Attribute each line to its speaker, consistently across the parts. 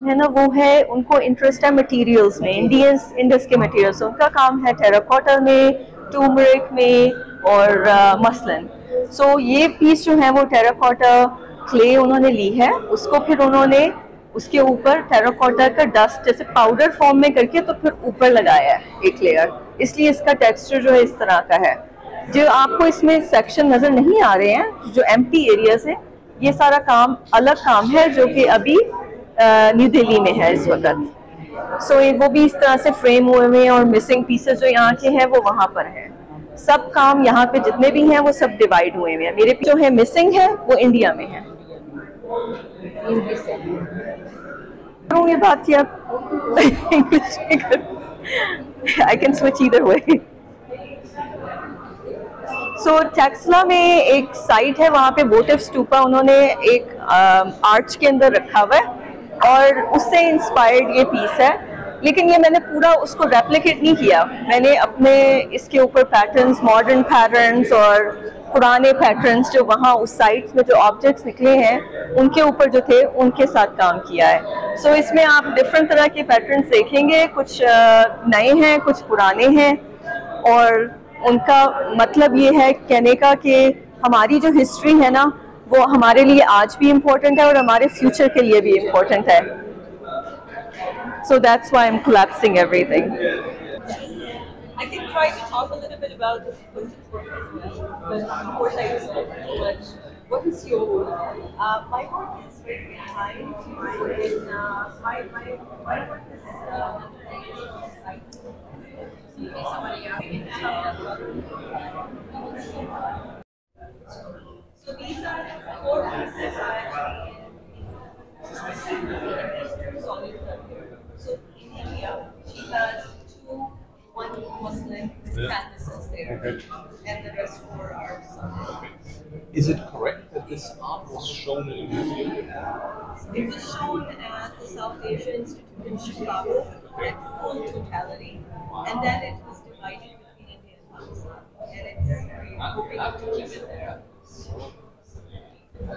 Speaker 1: है ना, वो है उनको इंटरेस्ट है मटेरियल्स में, इंडस के मटेरियल्स। उनका काम है टेराकोटा में, टूमरिक में और मसलन। सो ये पीस जो है वो टेराकोटा क्ले उन्होंने ली है, उसको फिर उन्होंने उसके ऊपर टेराकोटा का डस्ट जैसे पाउडर फॉर्म में करके तो फिर ऊपर लगाया है एक लेयर, इसलिए इसका टेक्सचर जो है इस तरह का है। जो आपको इसमें सेक्शन नजर नहीं आ रहे हैं, जो एम्प्टी एरियाज हैं, ये सारा काम अलग काम है जो कि अभी न्यू दिल्ली में है इस वक्त। सो वो भी इस तरह से फ्रेम हुए हुए हैं और मिसिंग पीसेस जो यहाँ के हैं वो वहाँ पर हैं। सब काम यहाँ पे जितने भी हैं वो सब डिवाइड हुए हुए हैं। मेरे जो है मिसिंग है वो इंडिया में है। ये बात की आप इंग्लिश में कर, I can switch either way. So Taxila में एक साइट है, वहाँ पे वोटिव स्टूपा उन्होंने एक आर्च के अंदर रखा हुआ है और उससे इंस्पायर्ड ये पीस है। लेकिन ये मैंने पूरा उसको रेप्लिकेट नहीं किया, मैंने अपने इसके ऊपर पैटर्न्स, मॉडर्न पैटर्न्स और पुराने पैटर्न्स जो वहाँ उस साइट में जो ऑब्जेक्ट्स निकले हैं उनके ऊपर जो थे उनके साथ काम किया है। सो इसमें आप डिफरेंट तरह के पैटर्न्स देखेंगे, कुछ नए हैं, कुछ पुराने हैं। और उनका मतलब ये है कहने का कि हमारी जो हिस्ट्री है ना वो हमारे लिए आज भी इम्पोर्टेंट है और हमारे फ्यूचर के लिए भी इम्पोर्टेंट है। So that's why I'm collapsing everything. I can try to talk a little bit about the Quentin's work as well, but of course I don't know too much. What is your work? My work is very behind. My work is so these are 4 pieces are actually solid here. So in India, she has 2 one Muslim canvases there, and the rest 4 are solid.
Speaker 2: Is it correct that this art was shown in a museum?
Speaker 1: It was shown at the South Asia Institute in Chicago in full totality, and then it was divided between India and Pakistan, and we're hoping to keep it there.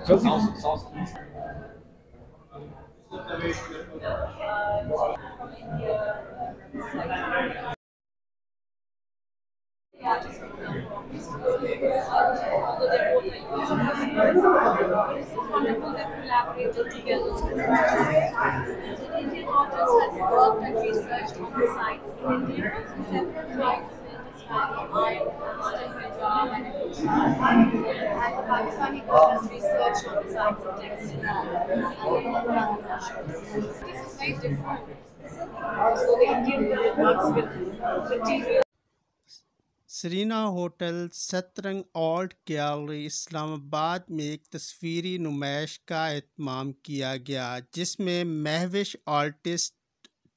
Speaker 2: So Southeast.
Speaker 3: This is wonderful that collaborated together. The Indian artist has worked and researched on the sites in India, several sites of Indus Valley, Eastern Punjab and the Pakistani artist has researched on the sites of textile art. This is very different. So the Indian world works with material.
Speaker 4: Serena hotel Shatrang art gallery Islamabad में एक तस्वीरी नुमाइश का एहतमाम किया गया, जिसमें Mahwish artist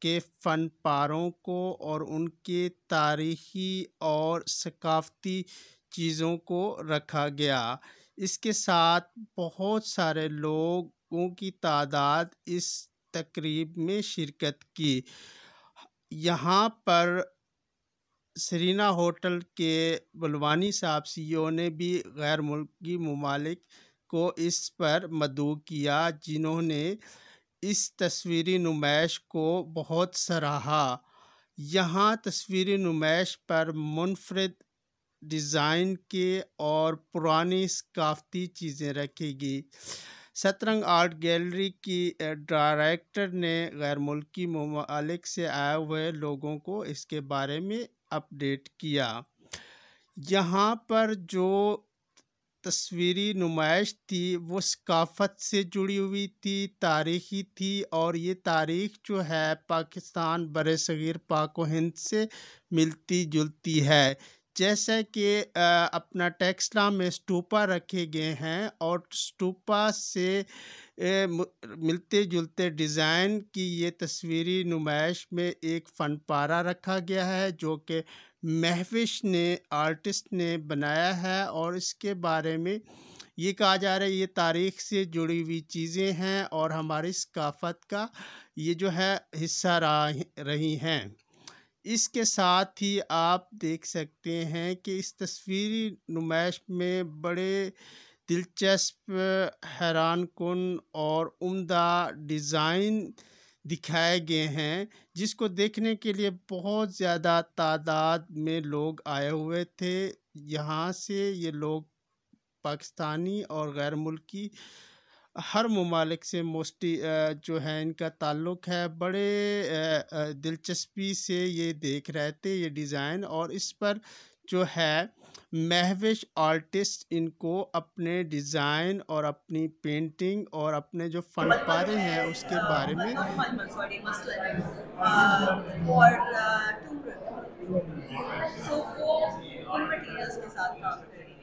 Speaker 4: के फ़न पारों को और उनके तारीख़ी और सकाफ़ती चीज़ों को रखा गया। इसके साथ बहुत सारे लोगों की तादाद इस तकरीब में शिरकत की। यहाँ पर सरीना होटल के बुलवानी साहब CEO ने भी गैर मुल्की ममालिक को इस पर मदऊ किया, जिन्होंने इस तस्वीरी नुमाइश को बहुत सराहा। यहाँ तस्वीरी नुमाइश पर मुनफरिद डिज़ाइन के और पुरानी सकाफ़ती चीज़ें रखेगी। शतरंग आर्ट गैलरी की डायरेक्टर ने गैर मुल्की ममालिक से आए हुए लोगों को इसके बारे में अपडेट किया। यहाँ पर जो तस्वीरी नुमाइश थी वो सकाफ़त से जुड़ी हुई थी, तारीख़ी थी, और ये तारीख़ जो है पाकिस्तान बरसगीर पाक व हिंद से मिलती जुलती है। जैसे कि अपना टेक्सला में स्टूपा रखे गए हैं और स्टूपा से मिलते जुलते डिज़ाइन की ये तस्वीरी नुमाइश में एक फ़न पारा रखा गया है, जो कि महविश ने आर्टिस्ट ने बनाया है। और इसके बारे में ये कहा जा रहा है ये तारीख़ से जुड़ी हुई चीज़ें हैं और हमारी सकाफ़त का ये जो है हिस्सा रही हैं। इसके साथ ही आप देख सकते हैं कि इस तस्वीरी नुमाइश में बड़े दिलचस्प, हैरान कुन और उम्दा डिज़ाइन दिखाए गए हैं, जिसको देखने के लिए बहुत ज़्यादा तादाद में लोग आए हुए थे। यहाँ से ये लोग पाकिस्तानी और गैर मुल्की हर ममालिक से मोस्टली जो है इनका ताल्लुक़ है। बड़े दिलचस्पी से ये देख रहे थे ये डिज़ाइन, और इस पर जो है महविश आर्टिस्ट इनको अपने डिज़ाइन और अपनी पेंटिंग और अपने जो फन पारे हैं उसके बारे में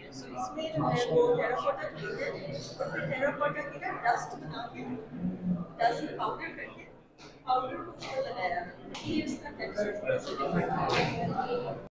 Speaker 1: इसमें जो है वो टेराकोटा की है, और फिर टेराकोटा की ना डस्ट बना के, डस्ट पाउडर करके पाउडर को लगाया, ये इसका टेक्सचर थोड़ा सा डिफरेंट है।